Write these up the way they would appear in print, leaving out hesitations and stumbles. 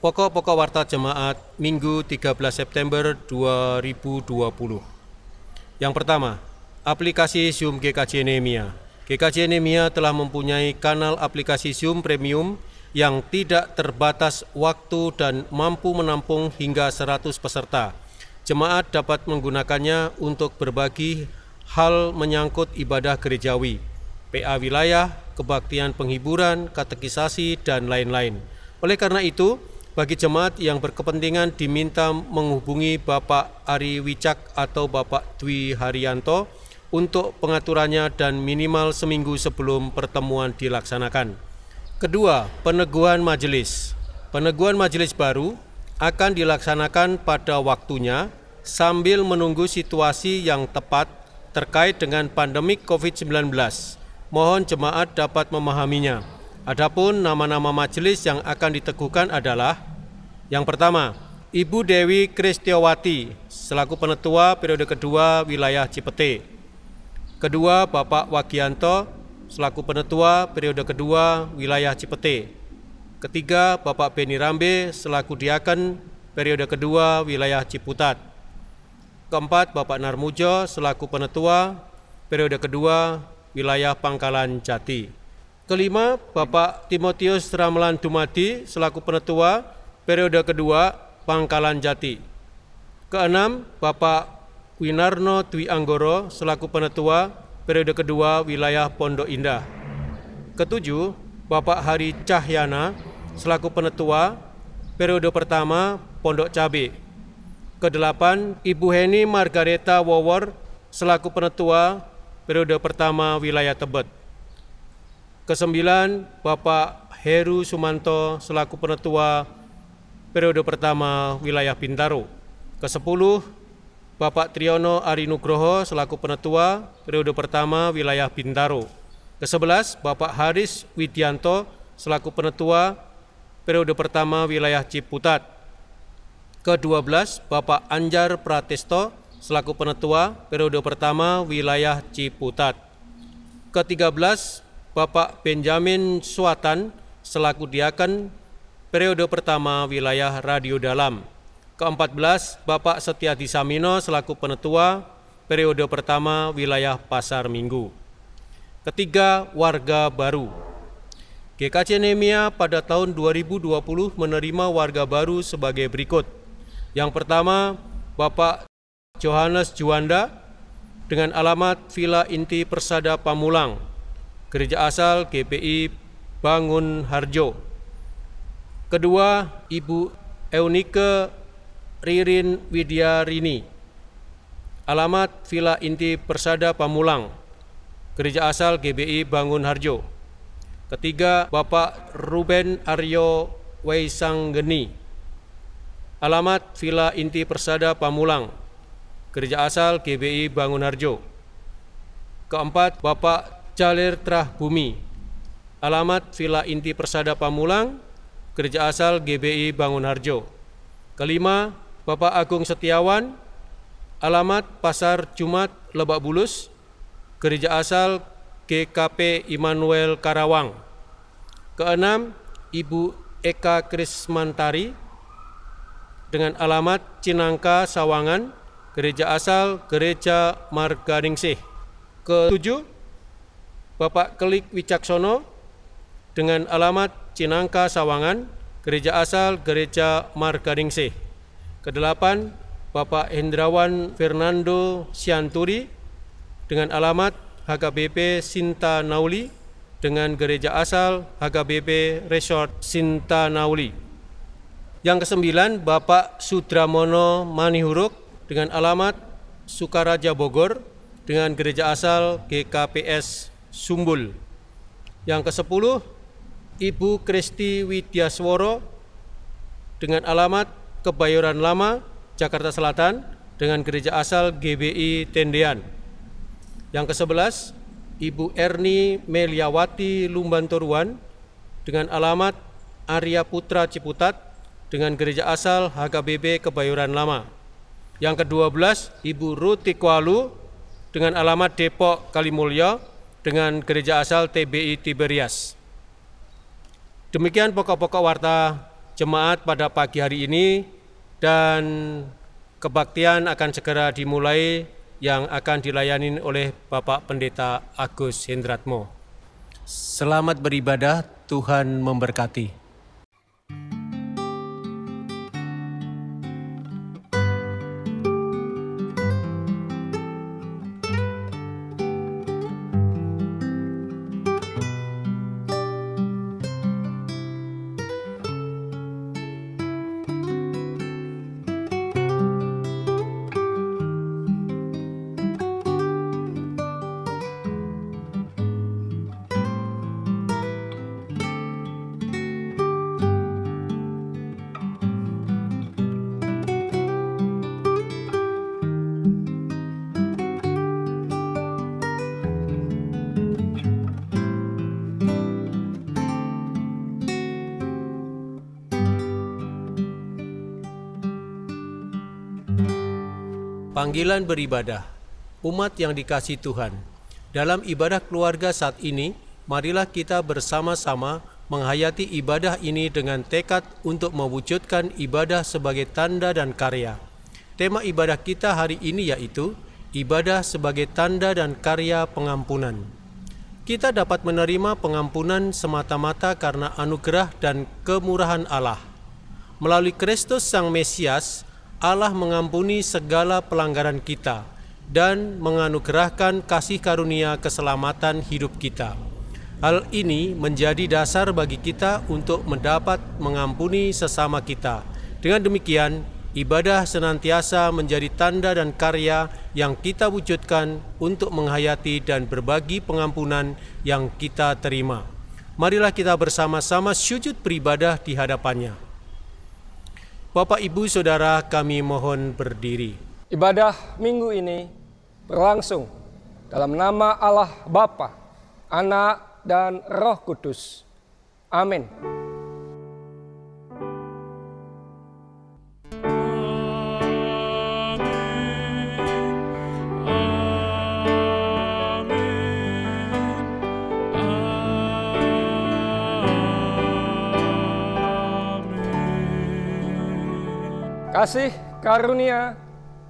Pokok-pokok warta jemaat Minggu 13 September 2020. Yang pertama, aplikasi Zoom GKJ Nehemia. GKJ Nehemia telah mempunyai kanal aplikasi Zoom Premium yang tidak terbatas waktu dan mampu menampung hingga 100 peserta. Jemaat dapat menggunakannya untuk berbagi hal menyangkut ibadah gerejawi, PA wilayah, kebaktian penghiburan, katekisasi, dan lain-lain. Oleh karena itu, bagi jemaat yang berkepentingan diminta menghubungi Bapak Ari Wicak atau Bapak Dwi Haryanto untuk pengaturannya dan minimal seminggu sebelum pertemuan dilaksanakan. Kedua, peneguhan majelis. Peneguhan majelis baru akan dilaksanakan pada waktunya sambil menunggu situasi yang tepat terkait dengan pandemik COVID-19. Mohon jemaat dapat memahaminya. Adapun nama-nama majelis yang akan diteguhkan adalah: yang pertama, Ibu Dewi Kristiawati selaku penetua periode kedua wilayah Cipete. Kedua, Bapak Wagianto selaku penetua periode kedua wilayah Cipete. Ketiga, Bapak Beni Rambe selaku diaken periode kedua wilayah Ciputat. Keempat, Bapak Narmujo selaku penetua periode kedua wilayah Pangkalan Jati. Kelima, Bapak Timotius Ramlan Dumadi selaku penetua periode kedua Pangkalan Jati. Keenam, Bapak Winarno Dwi Anggoro selaku penetua periode kedua wilayah Pondok Indah. Ketujuh, Bapak Hari Cahyana selaku penetua periode pertama Pondok Cabe. Kedelapan, Ibu Heni Margareta Wowor selaku penetua periode pertama wilayah Tebet. Kesembilan, Bapak Heru Sumanto selaku penetua periode pertama wilayah Bintaro. Kesepuluh, Bapak Triyono Ari Nugroho selaku penetua periode pertama wilayah Bintaro. Kesebelas, Bapak Haris Widianto selaku penetua periode pertama wilayah Ciputat. Ke-12, Bapak Anjar Pratesto selaku penetua periode pertama wilayah Ciputat. Ke-13, Bapak Benjamin Suatan selaku diaken periode pertama wilayah Radio Dalam. Ke-14, Bapak Setiadi Samino selaku penetua periode pertama wilayah Pasar Minggu. Ketiga, warga baru. GKJ Nehemia pada tahun 2020 menerima warga baru sebagai berikut. Yang pertama, Bapak Johannes Juanda dengan alamat Villa Inti Persada Pamulang, Gereja Asal GPI Bangun Harjo. Kedua, Ibu Eunike Ririn Widyarini, alamat Villa Inti Persada Pamulang, Gereja Asal GBI Bangun Harjo. Ketiga, Bapak Ruben Aryo Waisanggeni, alamat Villa Inti Persada Pamulang, Gereja Asal GBI Bangun Harjo. Keempat, Bapak Jalir Trah Bumi, alamat Villa Inti Persada Pamulang, Gereja Asal GBI Bangun Harjo. Kelima, Bapak Agung Setiawan, alamat Pasar Jumat Lebak Bulus, Gereja Asal GKP Immanuel Karawang. Keenam, Ibu Eka Krismantari dengan alamat Cinangka Sawangan, Gereja Asal Gereja Marganingsih. Ketujuh, Bapak Kelik Wicaksono dengan alamat Cinangka Sawangan, Gereja Asal Gereja Marganingsih. Kedelapan, Bapak Hendrawan Fernando Sianturi dengan alamat HKBP Sinta Nauli dengan Gereja Asal HKBP Resort Sinta Nauli. Yang kesembilan, Bapak Sudramono Manihuruk dengan alamat Sukaraja Bogor dengan Gereja Asal GKPS Sumbul. Yang kesepuluh, Ibu Kristi Widyasworo dengan alamat Kebayoran Lama, Jakarta Selatan dengan Gereja Asal GBI Tendean. Yang ke-11, Ibu Erni Meliawati Lumbantoruan dengan alamat Arya Putra Ciputat dengan Gereja Asal HKBP Kebayoran Lama. Yang ke-12, Ibu Ruti Kualu dengan alamat Depok Kalimulyo dengan Gereja Asal TBI Tiberias. Demikian pokok-pokok warta jemaat pada pagi hari ini, dan kebaktian akan segera dimulai yang akan dilayani oleh Bapak Pendeta Agus Hendratmo. Selamat beribadah, Tuhan memberkati. Panggilan beribadah, umat yang dikasihi Tuhan. Dalam ibadah keluarga saat ini, marilah kita bersama-sama menghayati ibadah ini dengan tekad untuk mewujudkan ibadah sebagai tanda dan karya. Tema ibadah kita hari ini yaitu ibadah sebagai tanda dan karya pengampunan. Kita dapat menerima pengampunan semata-mata karena anugerah dan kemurahan Allah. Melalui Kristus Sang Mesias, Allah mengampuni segala pelanggaran kita dan menganugerahkan kasih karunia keselamatan hidup kita. Hal ini menjadi dasar bagi kita untuk mendapat mengampuni sesama kita. Dengan demikian, ibadah senantiasa menjadi tanda dan karya yang kita wujudkan untuk menghayati dan berbagi pengampunan yang kita terima. Marilah kita bersama-sama sujud beribadah di hadapannya. Bapak, Ibu, Saudara, kami mohon berdiri. Ibadah minggu ini berlangsung dalam nama Allah Bapa, Anak, dan Roh Kudus. Amin. Kasih karunia,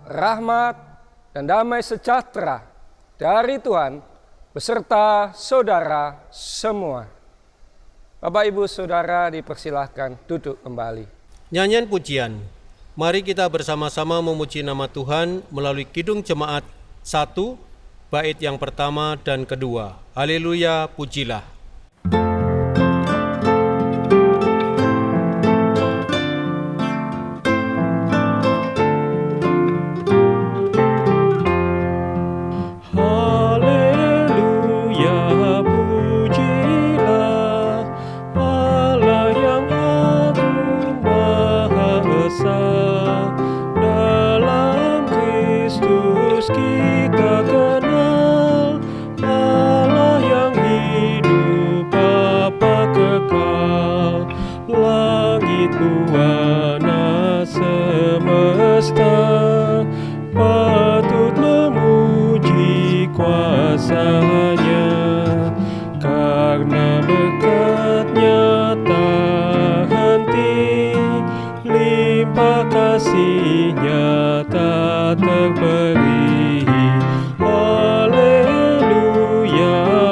rahmat, dan damai sejahtera dari Tuhan beserta saudara semua. Bapak, Ibu, Saudara dipersilahkan duduk kembali. Nyanyian pujian. Mari kita bersama-sama memuji nama Tuhan melalui Kidung Jemaat 1, bait yang pertama dan kedua. Haleluya, pujilah. Patut memuji kuasa-Nya, karena berkat-Nya tak henti, limpah kasih-Nya tak terberi. Haleluya,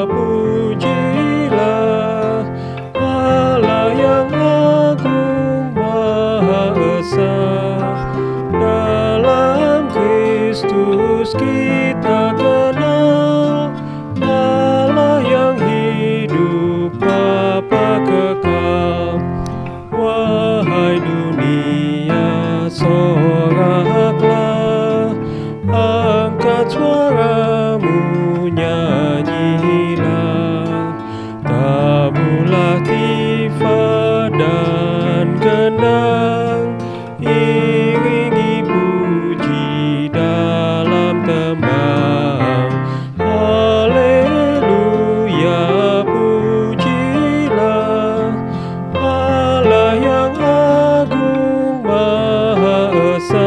pujilah Allah yang agung Maha Esa. Kristus kita kenal, Allah yang hidup Bapa kekal. Wahai dunia, soraklah, angkat suaramu, nyanyilah, tabulah tifa dan gendang, iringi puji dalam tembang. Haleluya, pujilah Allah yang agung Maha Esa.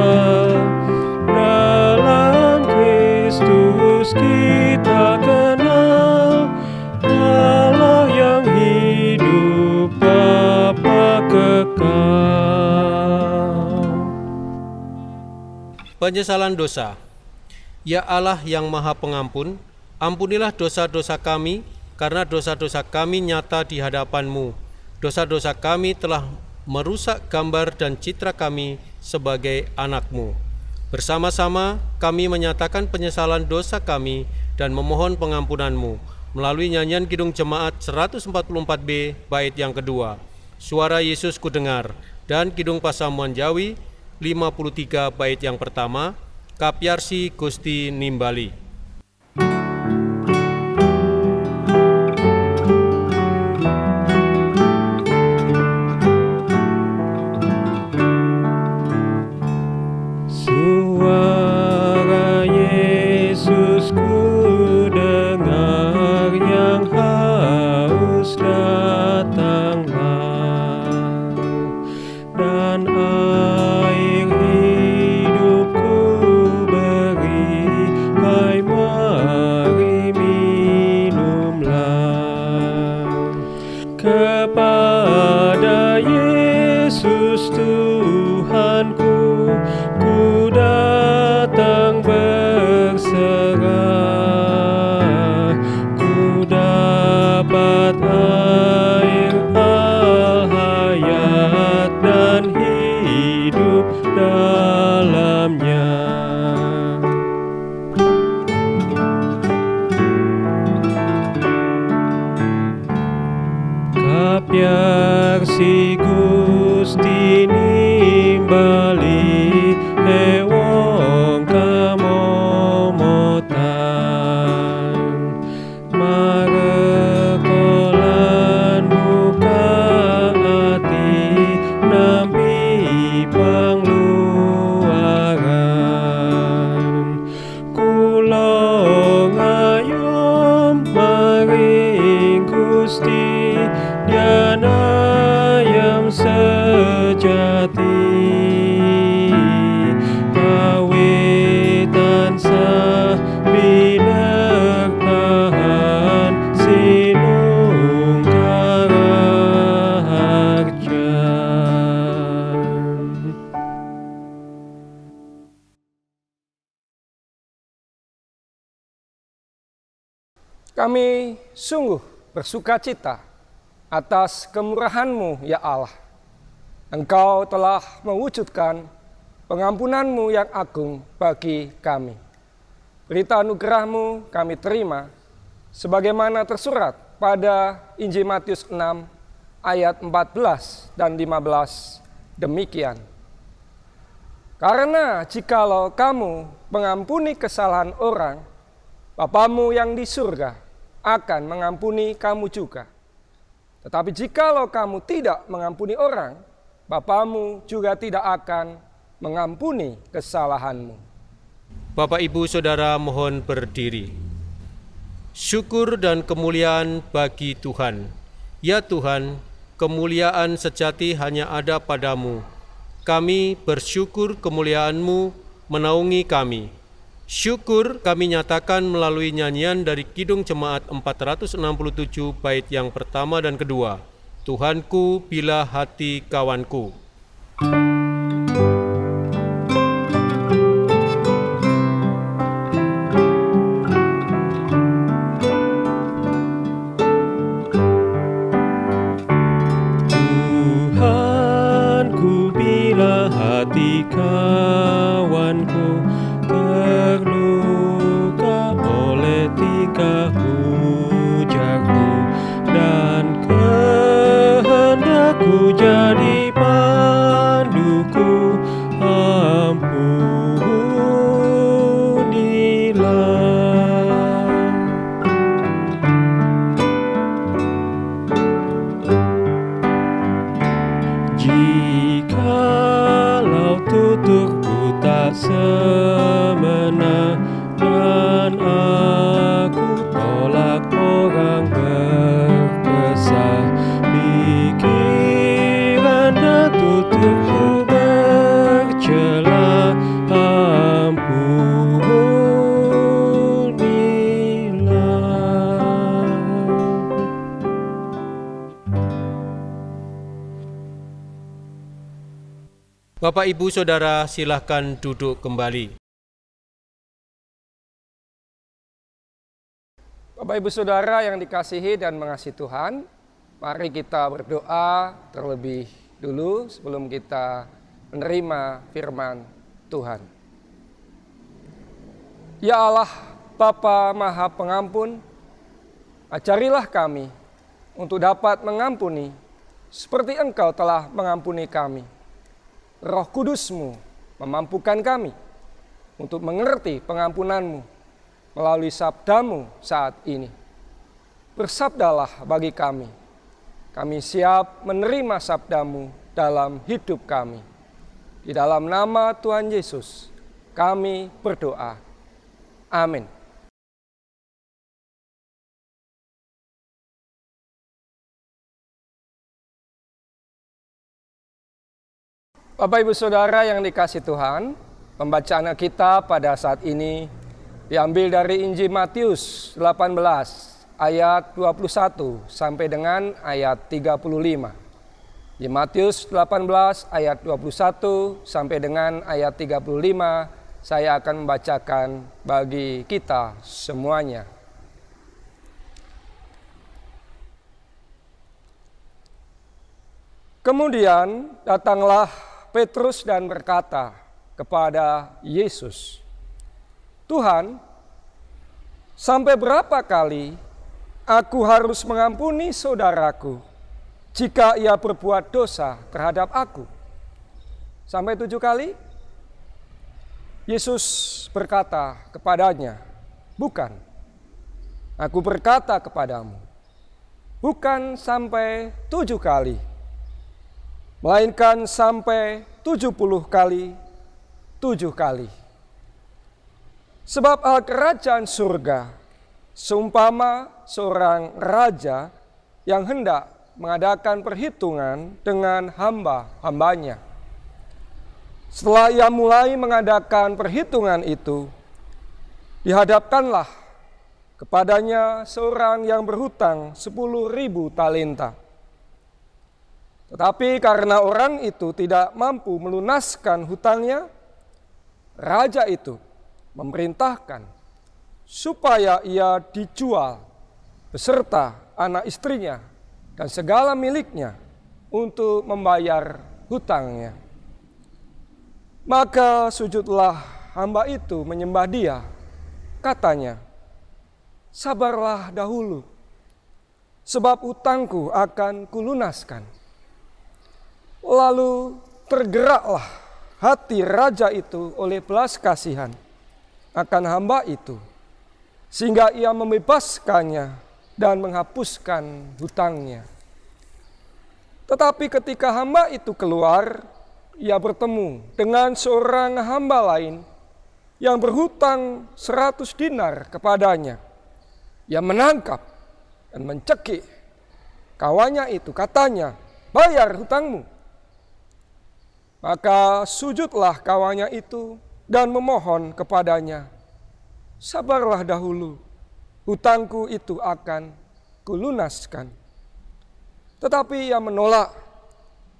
penyesalan dosa. Ya Allah yang Maha Pengampun, ampunilah dosa-dosa kami, karena dosa-dosa kami nyata di hadapan-Mu. Dosa-dosa kami telah merusak gambar dan citra kami sebagai anak-Mu. Bersama-sama kami menyatakan penyesalan dosa kami dan memohon pengampunan-Mu melalui nyanyian Kidung Jemaat 144B bait yang kedua, Suara Yesus Kudengar, dan Kidung Pasamuan Jawi 53 bait yang pertama, Kapyarsi Gusti Nimbali. Suara Yesus kudengar, yang haus datanglah, dan air hidupku beri, hai mari minumlah. Kepada Yesus Tuhanku, ku datang berserah, ku dapat air al-hayat dan hidup dalamnya. Kapyarsi Gusti nimbali, ewong kamomotan, marekolan buka ati, nampi pangluaran. Kula ngayom maring Gusti, dianayem sejati, kawitan sah binerkahan sinung karaharjan. Kami sungguh bersuka cita atas kemurahan-Mu, ya Allah. Engkau telah mewujudkan pengampunan-Mu yang agung bagi kami. Berita anugerah-Mu kami terima, sebagaimana tersurat pada Injil Matius 6 ayat 14 dan 15 demikian. Karena jikalau kamu mengampuni kesalahan orang, Bapamu yang di surga akan mengampuni kamu juga. Tetapi jikalau kamu tidak mengampuni orang, Bapamu juga tidak akan mengampuni kesalahanmu. Bapak, Ibu, Saudara, mohon berdiri. Syukur dan kemuliaan bagi Tuhan. Ya Tuhan, kemuliaan sejati hanya ada padamu. Kami bersyukur kemuliaan-Mu menaungi kami. Syukur kami nyatakan melalui nyanyian dari Kidung Jemaat 467 bait yang pertama dan kedua, Tuhanku bila hati kawanku. Tuhanku bila hati kawanku terluka oleh tingkah ujarku, dan kehendakku jadi panduku, ampunilah. Jikalau tuturku tak semena, dan aku tolak orang berkesah, pikiran dan tuturku bercela, ampunilah. Bapak, Ibu, Saudara, silahkan duduk kembali. Bapak, Ibu, Saudara yang dikasihi dan mengasihi Tuhan, mari kita berdoa terlebih dulu sebelum kita menerima firman Tuhan. Ya Allah, Bapa Maha Pengampun, ajarilah kami untuk dapat mengampuni seperti Engkau telah mengampuni kami. Roh Kudus-Mu memampukan kami untuk mengerti pengampunan-Mu melalui sabda-Mu saat ini. Bersabdalah bagi kami. Kami siap menerima sabda-Mu dalam hidup kami. Di dalam nama Tuhan Yesus, kami berdoa. Amin. Bapak, Ibu, Saudara yang dikasihi Tuhan, pembacaan kita pada saat ini diambil dari Injil Matius 18 ayat 21 sampai dengan ayat 35. Di Matius 18 ayat 21 sampai dengan ayat 35, saya akan membacakan bagi kita semuanya. Kemudian datanglah Petrus dan berkata kepada Yesus, "Tuhan, sampai berapa kali aku harus mengampuni saudaraku jika ia berbuat dosa terhadap aku? Sampai 7 kali?" Yesus berkata kepadanya, "Bukan, aku berkata kepadamu, bukan sampai 7 kali, melainkan sampai 70 kali 7 kali. Sebab hal kerajaan surga seumpama seorang raja yang hendak mengadakan perhitungan dengan hamba-hambanya. Setelah ia mulai mengadakan perhitungan itu, dihadapkanlah kepadanya seorang yang berhutang 10.000 talenta. Tetapi karena orang itu tidak mampu melunaskan hutangnya, raja itu memerintahkan supaya ia dijual beserta anak istrinya dan segala miliknya untuk membayar hutangnya. Maka sujudlah hamba itu menyembah dia, katanya, 'Sabarlah dahulu, sebab hutangku akan kulunaskan.' Lalu tergeraklah hati raja itu oleh belas kasihan akan hamba itu, sehingga ia membebaskannya dan menghapuskan hutangnya. Tetapi ketika hamba itu keluar, ia bertemu dengan seorang hamba lain yang berhutang 100 dinar kepadanya. Ia menangkap dan mencekik kawannya itu, katanya, 'Bayar hutangmu.' Maka sujudlah kawannya itu dan memohon kepadanya, 'Sabarlah dahulu, hutangku itu akan kulunaskan.' Tetapi ia menolak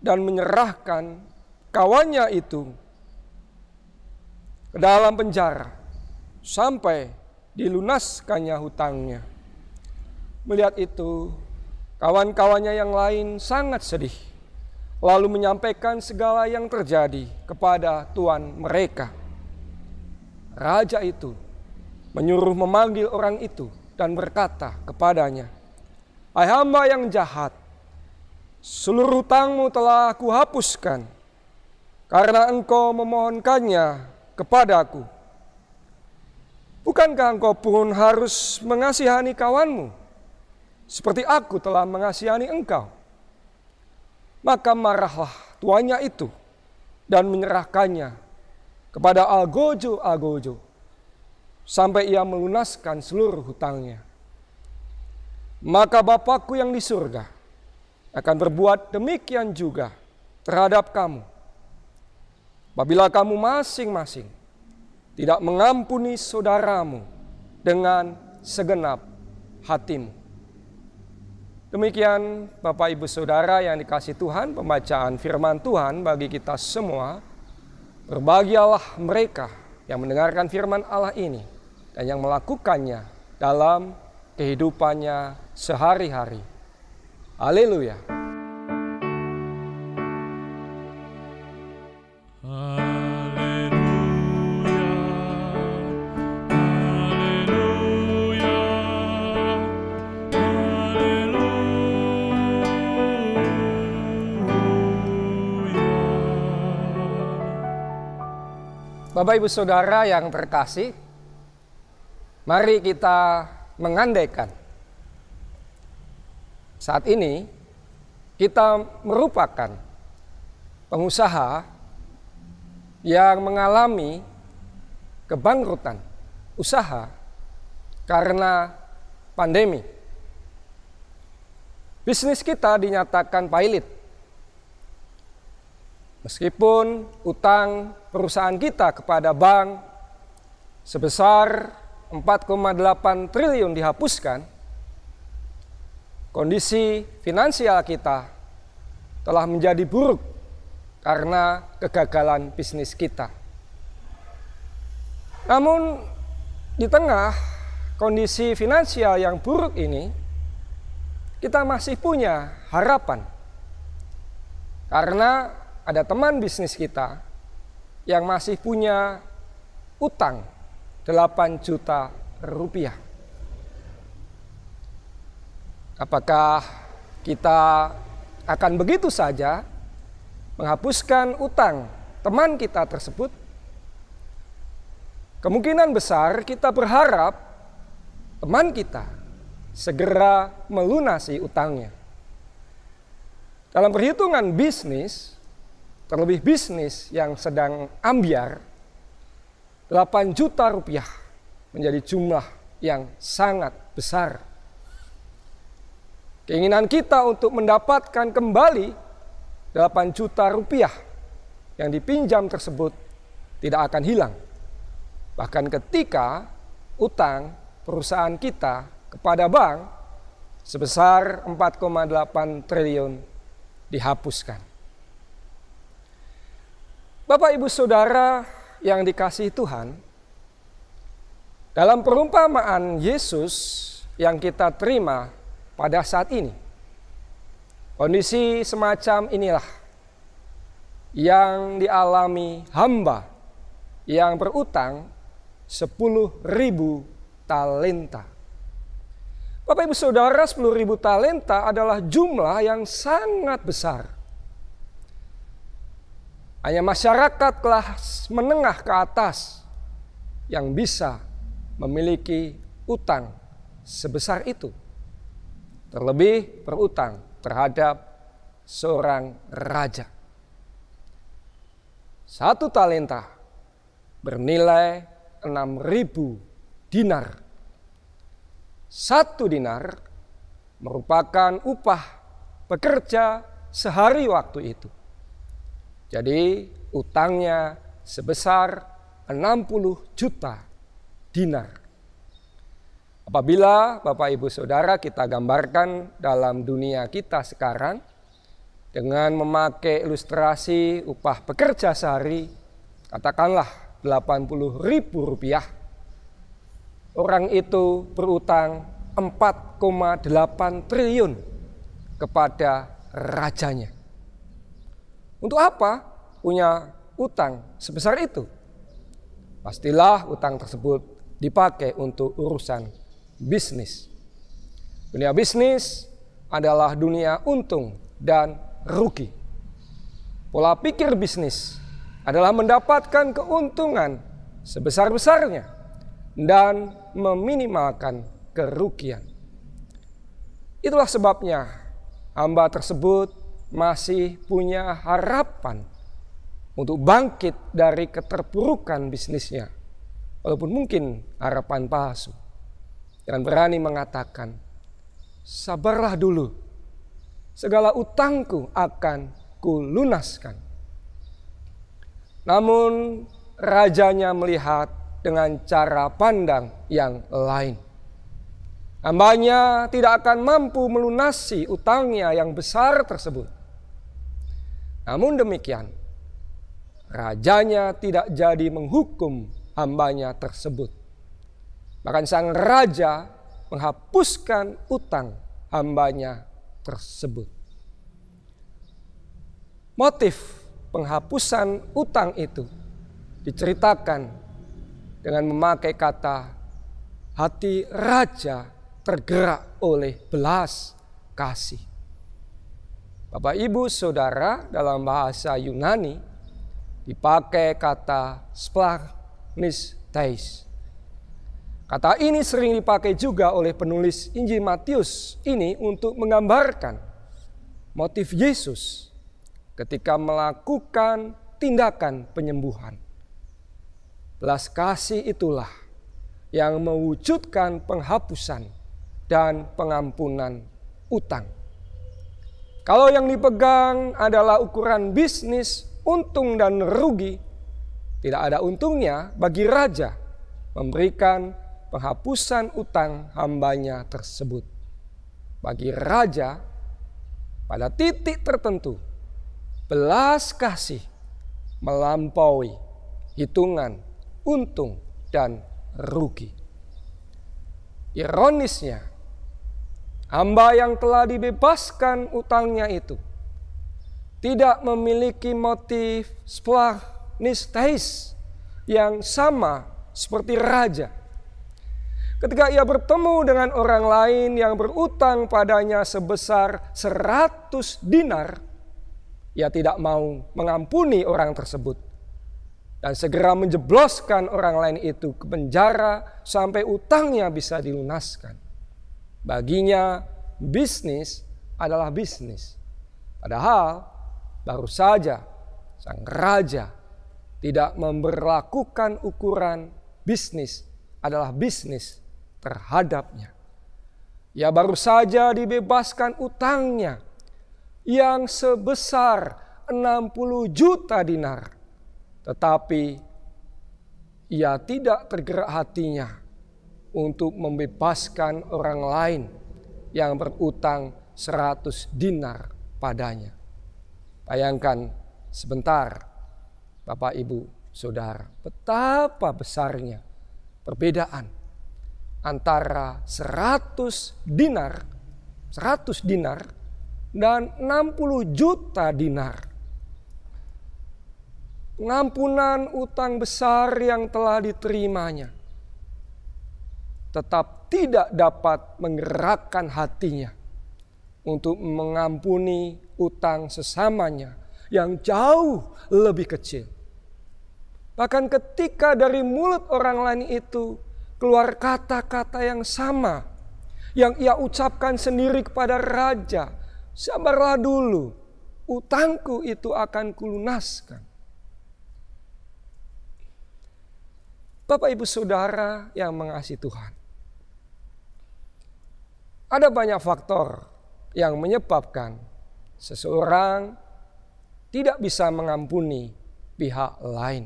dan menyerahkan kawannya itu ke dalam penjara sampai dilunaskannya hutangnya. Melihat itu, kawan-kawannya yang lain sangat sedih, lalu menyampaikan segala yang terjadi kepada tuan mereka. Raja itu menyuruh memanggil orang itu dan berkata kepadanya, 'Hai hamba yang jahat, seluruh hutangmu telah kuhapuskan karena engkau memohonkannya kepadaku. Bukankah engkau pun harus mengasihani kawanmu seperti aku telah mengasihani engkau?' Maka marahlah tuannya itu dan menyerahkannya kepada algojo-algojo sampai ia melunaskan seluruh hutangnya. Maka Bapakku yang di surga akan berbuat demikian juga terhadap kamu, apabila kamu masing-masing tidak mengampuni saudaramu dengan segenap hatimu." Demikian Bapak, Ibu, Saudara yang dikasihi Tuhan, pembacaan firman Tuhan bagi kita semua. Berbahagialah mereka yang mendengarkan firman Allah ini dan yang melakukannya dalam kehidupannya sehari-hari. Haleluya. Bapak Ibu Saudara yang terkasih, mari kita mengandaikan saat ini kita merupakan pengusaha yang mengalami kebangkrutan usaha karena pandemi. Bisnis kita dinyatakan pailit. Meskipun utang perusahaan kita kepada bank sebesar 4,8 triliun dihapuskan, kondisi finansial kita telah menjadi buruk karena kegagalan bisnis kita. Namun di tengah kondisi finansial yang buruk ini, kita masih punya harapan. Karena ada teman bisnis kita yang masih punya utang 8 juta rupiah. Apakah kita akan begitu saja menghapuskan utang teman kita tersebut? Kemungkinan besar kita berharap teman kita segera melunasi utangnya. Dalam perhitungan bisnis, terlebih bisnis yang sedang ambyar, 8 juta rupiah menjadi jumlah yang sangat besar. Keinginan kita untuk mendapatkan kembali 8 juta rupiah yang dipinjam tersebut tidak akan hilang. Bahkan ketika utang perusahaan kita kepada bank sebesar 4,8 triliun dihapuskan. Bapak Ibu Saudara yang dikasihi Tuhan, dalam perumpamaan Yesus yang kita terima pada saat ini, kondisi semacam inilah yang dialami hamba yang berutang 10.000 talenta. Bapak Ibu Saudara, 10.000 talenta adalah jumlah yang sangat besar. Hanya masyarakat kelas menengah ke atas yang bisa memiliki utang sebesar itu. Terlebih berutang terhadap seorang raja. 1 talenta bernilai 6.000 dinar. 1 dinar merupakan upah pekerja sehari waktu itu. Jadi utangnya sebesar 60 juta dinar. Apabila Bapak Ibu Saudara kita gambarkan dalam dunia kita sekarang dengan memakai ilustrasi upah pekerja sehari, katakanlah 80.000 rupiah. Orang itu berutang 4,8 triliun kepada rajanya. Untuk apa punya utang sebesar itu? Pastilah utang tersebut dipakai untuk urusan bisnis. Dunia bisnis adalah dunia untung dan rugi. Pola pikir bisnis adalah mendapatkan keuntungan sebesar-besarnya dan meminimalkan kerugian. Itulah sebabnya hamba tersebut masih punya harapan untuk bangkit dari keterpurukan bisnisnya, walaupun mungkin harapan palsu, dan berani mengatakan, sabarlah dulu, segala utangku akan kulunaskan. Namun rajanya melihat dengan cara pandang yang lain. Hambanya tidak akan mampu melunasi utangnya yang besar tersebut. Namun demikian, rajanya tidak jadi menghukum hambanya tersebut. Bahkan sang raja menghapuskan utang hambanya tersebut. Motif penghapusan utang itu diceritakan dengan memakai kata hati raja tergerak oleh belas kasih. Bapak, Ibu, Saudara, dalam bahasa Yunani dipakai kata splagnistheis. Kata ini sering dipakai juga oleh penulis Injil Matius ini untuk menggambarkan motif Yesus ketika melakukan tindakan penyembuhan. Belas kasih itulah yang mewujudkan penghapusan dan pengampunan utang. Kalau yang dipegang adalah ukuran bisnis, untung dan rugi, tidak ada untungnya bagi raja memberikan penghapusan utang hambanya tersebut. Bagi raja, pada titik tertentu, belas kasih melampaui hitungan untung dan rugi. Ironisnya, hamba yang telah dibebaskan utangnya itu tidak memiliki motif splagnistheis yang sama seperti raja. Ketika ia bertemu dengan orang lain yang berutang padanya sebesar 100 dinar, ia tidak mau mengampuni orang tersebut dan segera menjebloskan orang lain itu ke penjara sampai utangnya bisa dilunaskan. Baginya bisnis adalah bisnis. Padahal baru saja sang raja tidak memberlakukan ukuran bisnis adalah bisnis terhadapnya. Ia baru saja dibebaskan utangnya yang sebesar 60 juta dinar. Tetapi ia tidak tergerak hatinya untuk membebaskan orang lain yang berutang 100 dinar padanya. Bayangkan sebentar, Bapak, Ibu, Saudara, betapa besarnya perbedaan antara 100 dinar dan 60 juta dinar. Pengampunan utang besar yang telah diterimanya tetap tidak dapat menggerakkan hatinya untuk mengampuni utang sesamanya yang jauh lebih kecil. Bahkan ketika dari mulut orang lain itu keluar kata-kata yang sama yang ia ucapkan sendiri kepada raja, sabarlah dulu, utangku itu akan kulunaskan. Bapak, Ibu, Saudara yang mengasihi Tuhan, ada banyak faktor yang menyebabkan seseorang tidak bisa mengampuni pihak lain.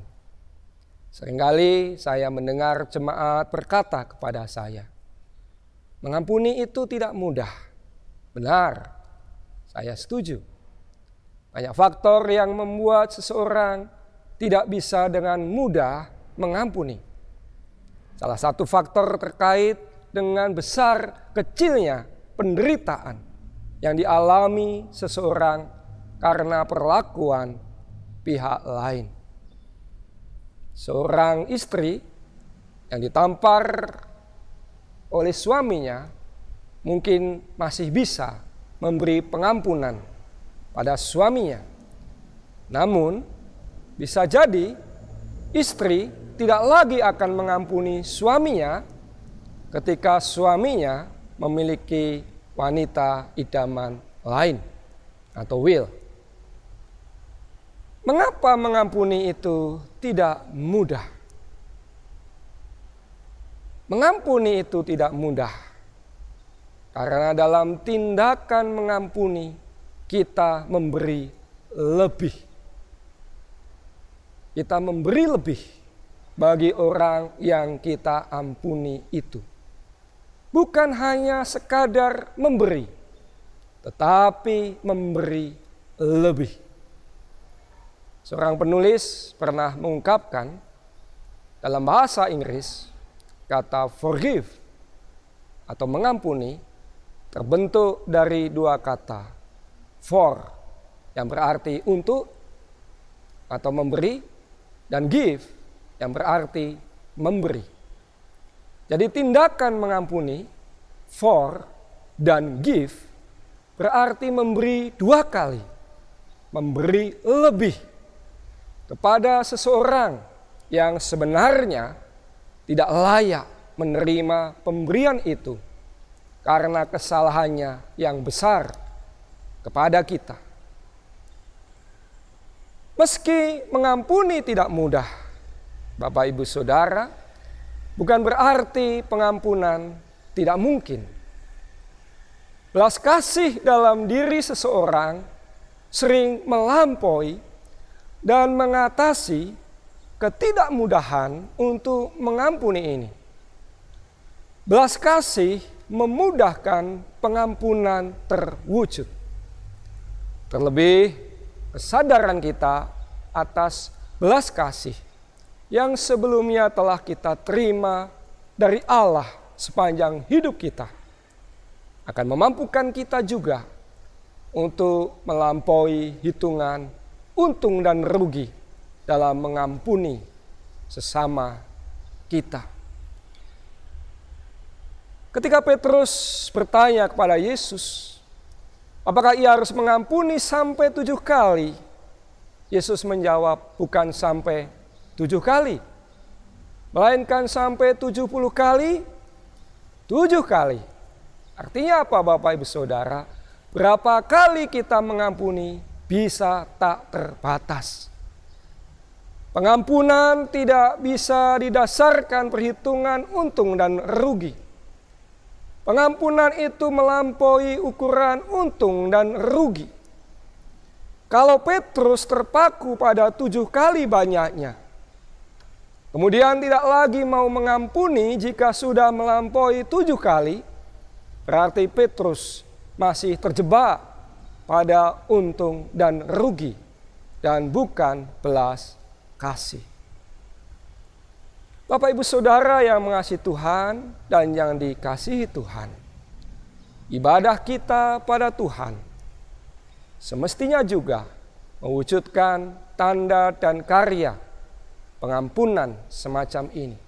Seringkali saya mendengar jemaat berkata kepada saya, mengampuni itu tidak mudah. Benar, saya setuju. Banyak faktor yang membuat seseorang tidak bisa dengan mudah mengampuni. Salah satu faktor terkait dengan besar kecilnya penderitaan yang dialami seseorang karena perlakuan pihak lain. Seorang istri yang ditampar oleh suaminya mungkin masih bisa memberi pengampunan pada suaminya. Namun bisa jadi istri tidak lagi akan mengampuni suaminya ketika suaminya memiliki wanita idaman lain atau will. Mengapa mengampuni itu tidak mudah? Mengampuni itu tidak mudah karena dalam tindakan mengampuni kita memberi lebih. Kita memberi lebih bagi orang yang kita ampuni itu. Bukan hanya sekadar memberi, tetapi memberi lebih. Seorang penulis pernah mengungkapkan dalam bahasa Inggris kata forgive atau mengampuni terbentuk dari dua kata. For yang berarti untuk atau memberi, dan give yang berarti memberi. Jadi tindakan mengampuni, for dan give berarti memberi dua kali. Memberi lebih kepada seseorang yang sebenarnya tidak layak menerima pemberian itu karena kesalahannya yang besar kepada kita. Meski mengampuni tidak mudah, Bapak Ibu Saudara, bukan berarti pengampunan tidak mungkin. Belas kasih dalam diri seseorang sering melampaui dan mengatasi ketidakmudahan untuk mengampuni ini. Belas kasih memudahkan pengampunan terwujud. Terlebih kesadaran kita atas belas kasih yang sebelumnya telah kita terima dari Allah sepanjang hidup kita akan memampukan kita juga untuk melampaui hitungan untung dan rugi dalam mengampuni sesama kita. Ketika Petrus bertanya kepada Yesus, apakah ia harus mengampuni sampai 7 kali? Yesus menjawab, bukan sampai 7 kali, melainkan sampai 70 kali, 7 kali. Artinya apa Bapak Ibu Saudara? Berapa kali kita mengampuni bisa tak terbatas. Pengampunan tidak bisa didasarkan perhitungan untung dan rugi. Pengampunan itu melampaui ukuran untung dan rugi. Kalau Petrus terpaku pada 7 kali banyaknya, kemudian tidak lagi mau mengampuni jika sudah melampaui 7 kali, berarti Petrus masih terjebak pada untung dan rugi dan bukan belas kasih. Bapak Ibu Saudara yang mengasihi Tuhan dan yang dikasihi Tuhan, ibadah kita pada Tuhan semestinya juga mewujudkan tanda dan karya pengampunan semacam ini.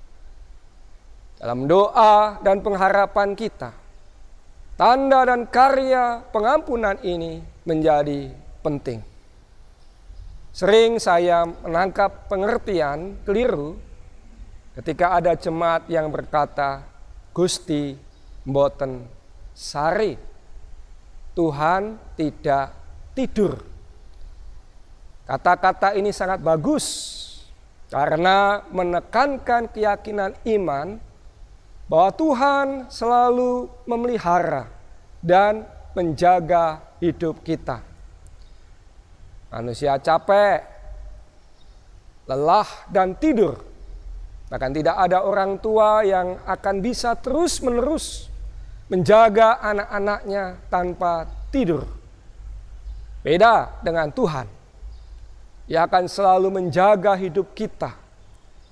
Dalam doa dan pengharapan kita, tanda dan karya pengampunan ini menjadi penting. Sering saya menangkap pengertian keliru ketika ada jemaat yang berkata, Gusti mboten sare, Tuhan tidak tidur. Kata-kata ini sangat bagus karena menekankan keyakinan iman bahwa Tuhan selalu memelihara dan menjaga hidup kita. Manusia capek, lelah dan tidur. Bahkan tidak ada orang tua yang akan bisa terus-menerus menjaga anak-anaknya tanpa tidur. Beda dengan Tuhan. Ia akan selalu menjaga hidup kita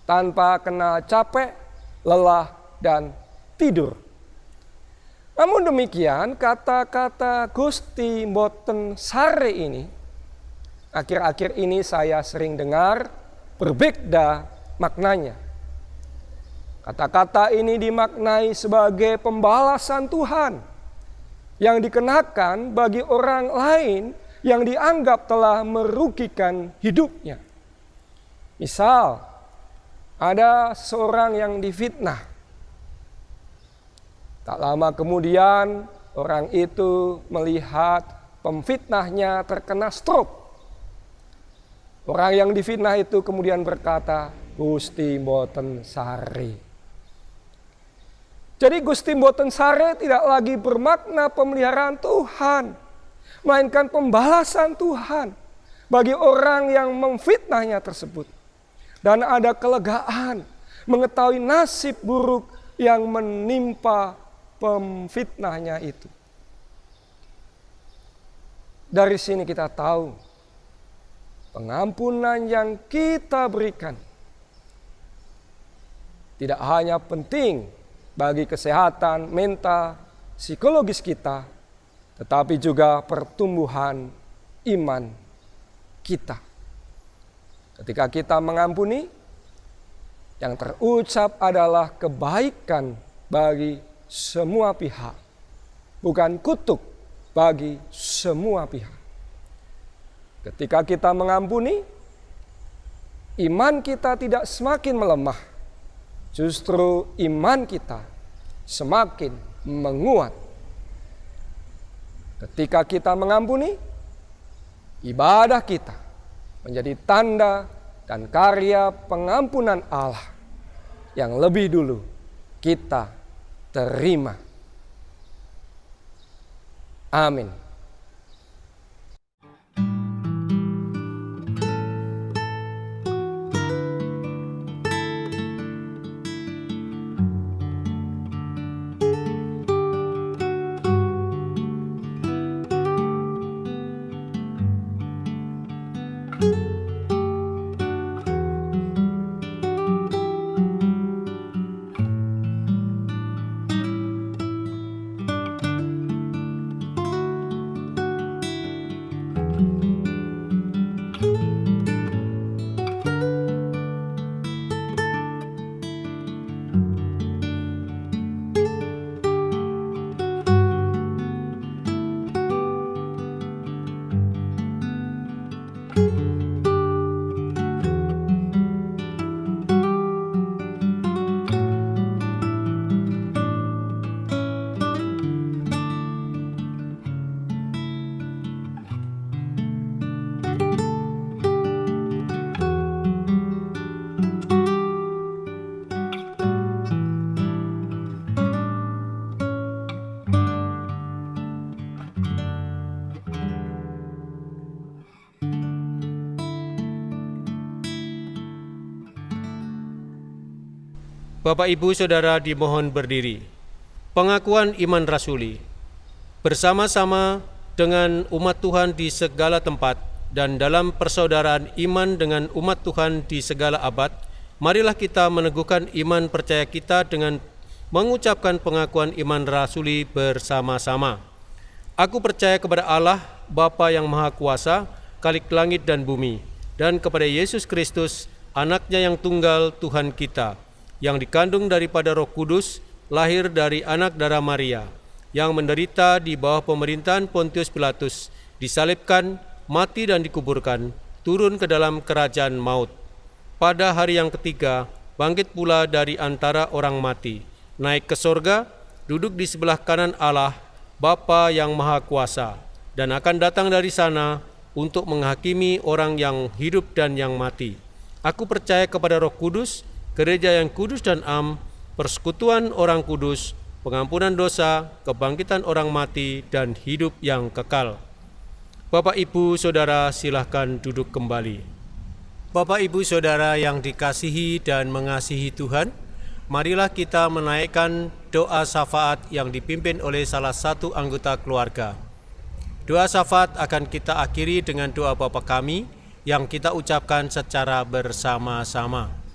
tanpa kenal capek, lelah, dan tidur. Namun demikian, kata-kata Gusti mboten sare ini, akhir-akhir ini saya sering dengar berbeda maknanya. Kata-kata ini dimaknai sebagai pembalasan Tuhan yang dikenakan bagi orang lain yang dianggap telah merugikan hidupnya. Misal, ada seorang yang difitnah. Tak lama kemudian orang itu melihat pemfitnahnya terkena stroke. Orang yang difitnah itu kemudian berkata, Gusti mboten sare. Jadi Gusti mboten sare tidak lagi bermakna pemeliharaan Tuhan, melainkan pembalasan Tuhan bagi orang yang memfitnahnya tersebut. Dan ada kelegaan mengetahui nasib buruk yang menimpa pemfitnahnya itu. Dari sini kita tahu pengampunan yang kita berikan tidak hanya penting bagi kesehatan mental, psikologis kita, tetapi juga pertumbuhan iman kita. Ketika kita mengampuni, yang terucap adalah kebaikan bagi semua pihak, bukan kutuk bagi semua pihak. Ketika kita mengampuni, iman kita tidak semakin melemah. Justru iman kita semakin menguat. Ketika kita mengampuni, ibadah kita menjadi tanda dan karya pengampunan Allah yang lebih dulu kita terima. Amin. Bapak, Ibu, Saudara dimohon berdiri. Pengakuan iman rasuli. Bersama-sama dengan umat Tuhan di segala tempat dan dalam persaudaraan iman dengan umat Tuhan di segala abad, marilah kita meneguhkan iman percaya kita dengan mengucapkan pengakuan iman rasuli bersama-sama. Aku percaya kepada Allah, Bapa yang Maha Kuasa, Khalik langit dan bumi, dan kepada Yesus Kristus, Anaknya yang tunggal Tuhan kita, yang dikandung daripada Roh Kudus, lahir dari anak darah Maria, yang menderita di bawah pemerintahan Pontius Pilatus, disalibkan, mati dan dikuburkan, turun ke dalam kerajaan maut. Pada hari yang ketiga, bangkit pula dari antara orang mati, naik ke sorga, duduk di sebelah kanan Allah, Bapa yang Maha Kuasa, dan akan datang dari sana untuk menghakimi orang yang hidup dan yang mati. Aku percaya kepada Roh Kudus, gereja yang kudus dan am, persekutuan orang kudus, pengampunan dosa, kebangkitan orang mati, dan hidup yang kekal. Bapak, Ibu, Saudara, silahkan duduk kembali. Bapak, Ibu, Saudara yang dikasihi dan mengasihi Tuhan, marilah kita menaikkan doa syafaat yang dipimpin oleh salah satu anggota keluarga. Doa syafaat akan kita akhiri dengan doa Bapa kami yang kita ucapkan secara bersama-sama.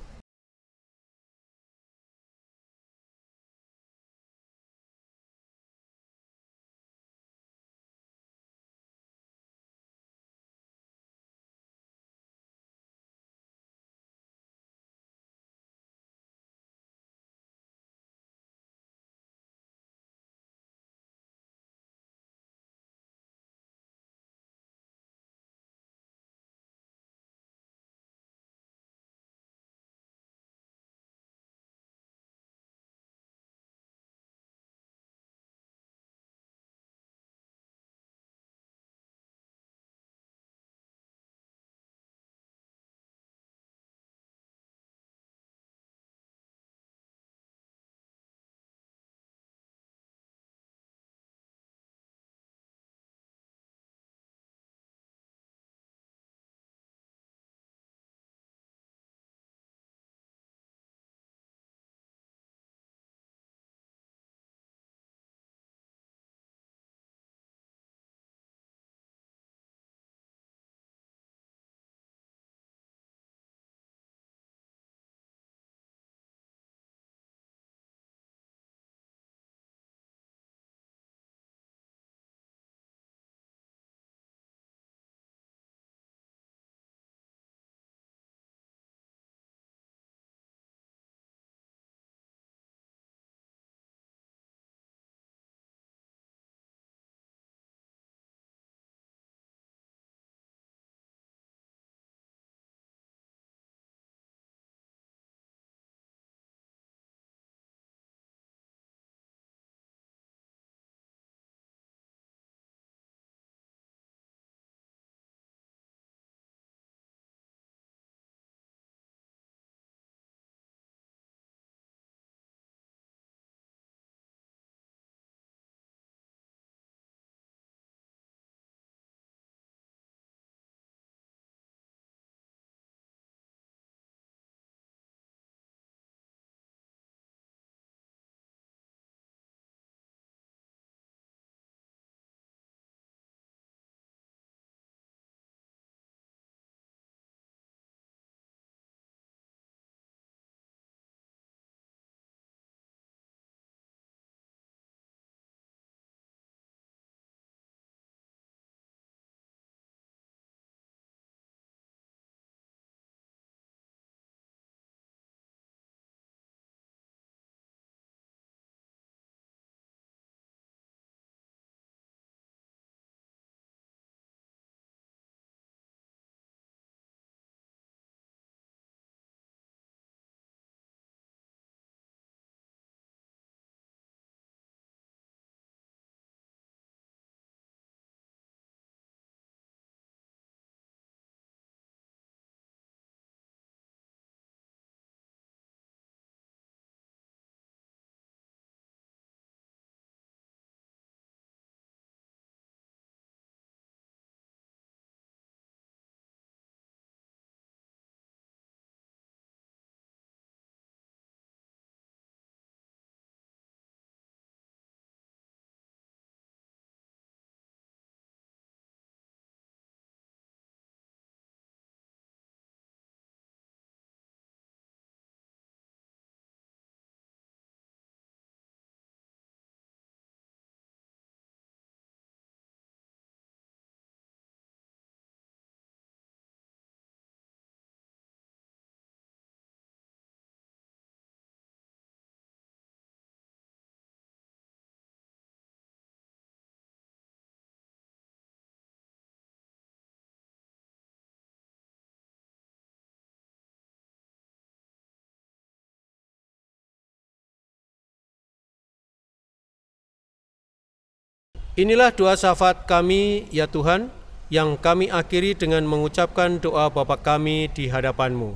Inilah doa syafaat kami, ya Tuhan, yang kami akhiri dengan mengucapkan doa Bapa kami di hadapan-Mu.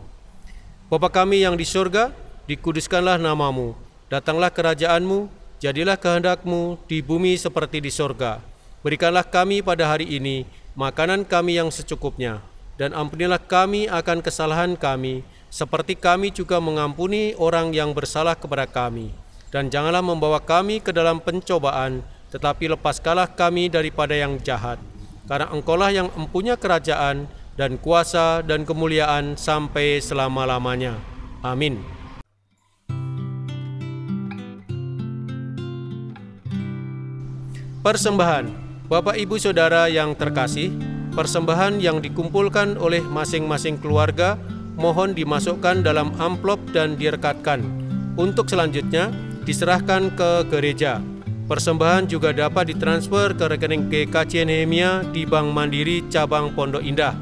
Bapa kami yang di surga, dikuduskanlah nama-Mu, datanglah kerajaan-Mu, jadilah kehendak-Mu di bumi seperti di surga. Berikanlah kami pada hari ini makanan kami yang secukupnya, dan ampunilah kami akan kesalahan kami, seperti kami juga mengampuni orang yang bersalah kepada kami. Dan janganlah membawa kami ke dalam pencobaan, tetapi lepaskanlah kami daripada yang jahat. Karena Engkaulah yang empunya kerajaan dan kuasa dan kemuliaan sampai selama-lamanya. Amin. Persembahan. Bapak, Ibu, Saudara yang terkasih, persembahan yang dikumpulkan oleh masing-masing keluarga mohon dimasukkan dalam amplop dan direkatkan. Untuk selanjutnya diserahkan ke gereja. Persembahan juga dapat ditransfer ke rekening GKJ Nehemia di Bank Mandiri Cabang Pondok Indah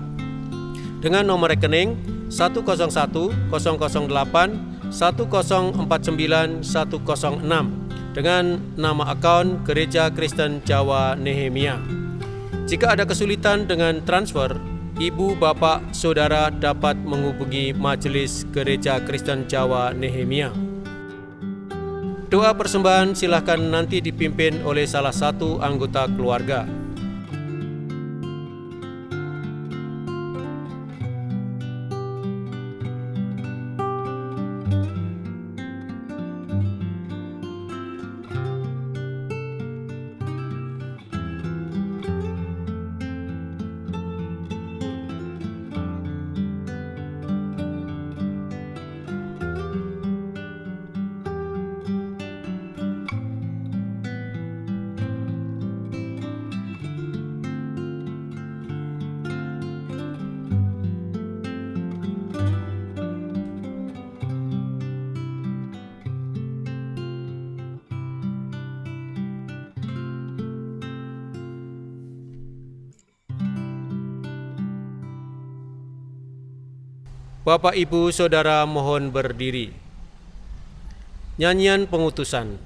dengan nomor rekening 1010081049106 dengan nama akun Gereja Kristen Jawa Nehemia. Jika ada kesulitan dengan transfer, Ibu, Bapak, Saudara dapat menghubungi Majelis Gereja Kristen Jawa Nehemia. Doa persembahan silakan nanti dipimpin oleh salah satu anggota keluarga. Bapak, Ibu, Saudara mohon berdiri. Nyanyian pengutusan.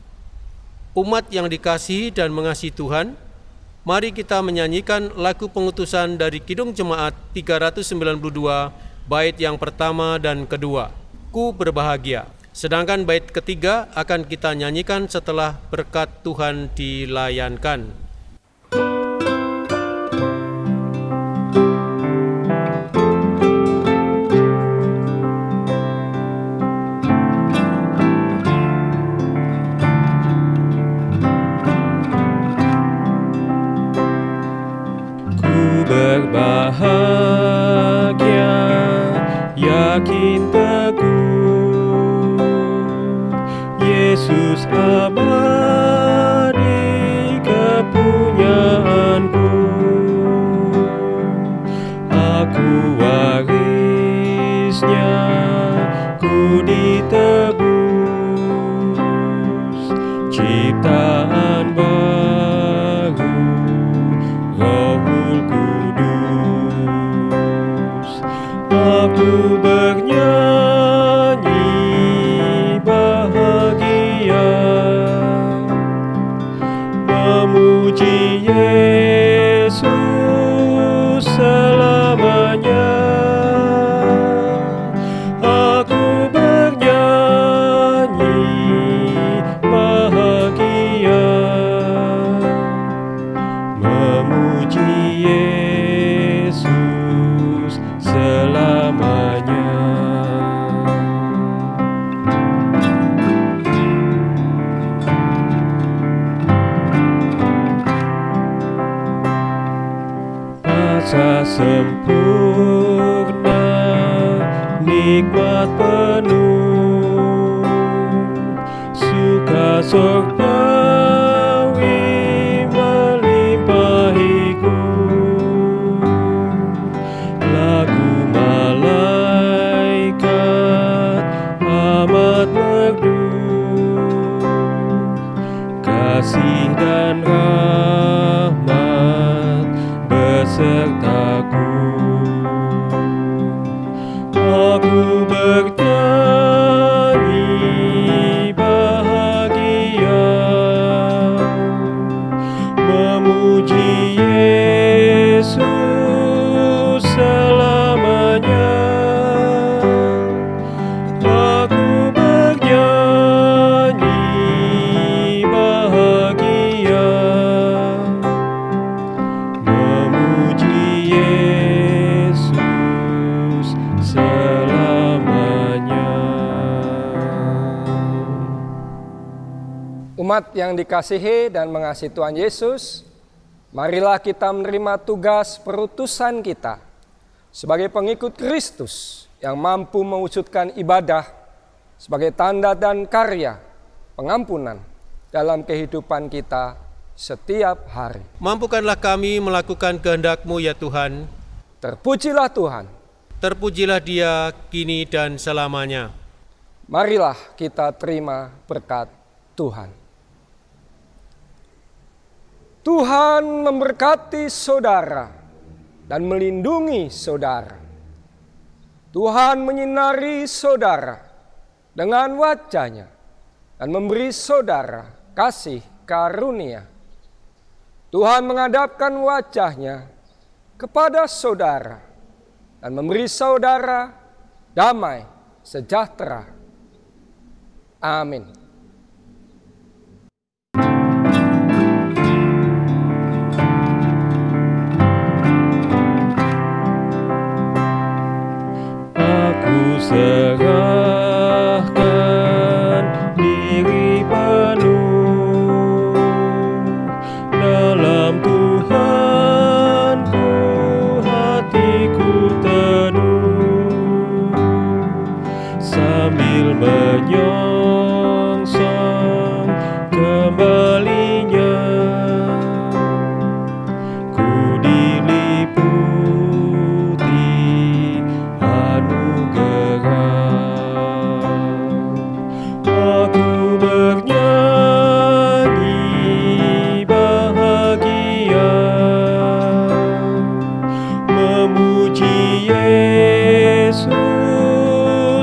Umat yang dikasihi dan mengasihi Tuhan, mari kita menyanyikan lagu pengutusan dari Kidung Jemaat 392, bait yang pertama dan kedua, Ku berbahagia. Sedangkan bait ketiga akan kita nyanyikan setelah berkat Tuhan dilayankan. Berbahagia, yakin teguh, Yesus abadi kepunyaanku. Aku warisnya, ku ditebus, ciptaan baru, Rohul Kudus. Aku bernyanyi bahagia, memuji Yesus selamanya. Aku bernyanyi bahagia, memuji Yesus selamanya. Asa sempurna, nikmat penuh, suka surgawi melimpahiku. Lagu malaikat amat merdu, kasih dan rahmat besertaku. Aku bernyanyi bahagia, Umat yang dikasihi dan mengasihi Tuhan Yesus, marilah kita menerima tugas perutusan kita sebagai pengikut Kristus yang mampu mewujudkan ibadah sebagai tanda dan karya pengampunan dalam kehidupan kita setiap hari. Mampukanlah kami melakukan kehendak-Mu ya Tuhan. Terpujilah Tuhan. Terpujilah Dia kini dan selamanya. Marilah kita terima berkat Tuhan. Tuhan memberkati saudara dan melindungi saudara. Tuhan menyinari saudara dengan wajah-Nya dan memberi saudara kasih karunia. Tuhan menghadapkan wajah-Nya kepada saudara dan memberi saudara damai sejahtera. Amin. Serahkan diri penuh dalam Tuhanku, hatiku teduh sambil menyongsong kembalinya. Ku diliputi anugerah. Aku bernyanyi bahagia, memuji Yesus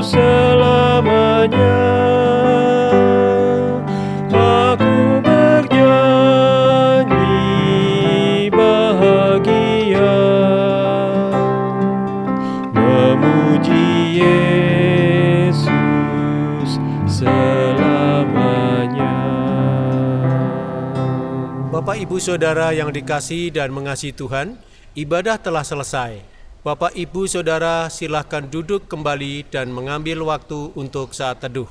selamanya. Aku bernyanyi bahagia, memuji Yesus selamanya. Bapak, Ibu, Saudara yang dikasihi dan mengasihi Tuhan, ibadah telah selesai. Bapak, Ibu, Saudara, silahkan duduk kembali dan mengambil waktu untuk saat teduh.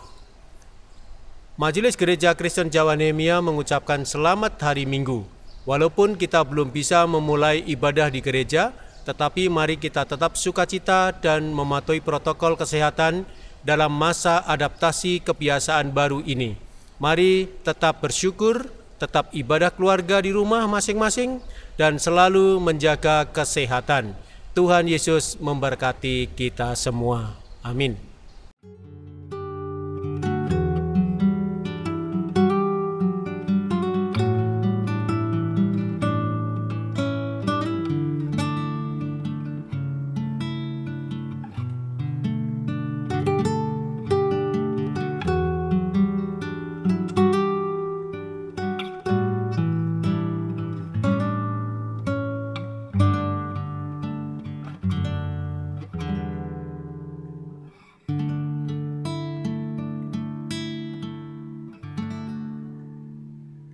Majelis Gereja Kristen Jawa Nehemia mengucapkan selamat hari Minggu. Walaupun kita belum bisa memulai ibadah di gereja, tetapi mari kita tetap sukacita dan mematuhi protokol kesehatan dalam masa adaptasi kebiasaan baru ini. Mari tetap bersyukur, tetap ibadah keluarga di rumah masing-masing, dan selalu menjaga kesehatan. Tuhan Yesus memberkati kita semua. Amin.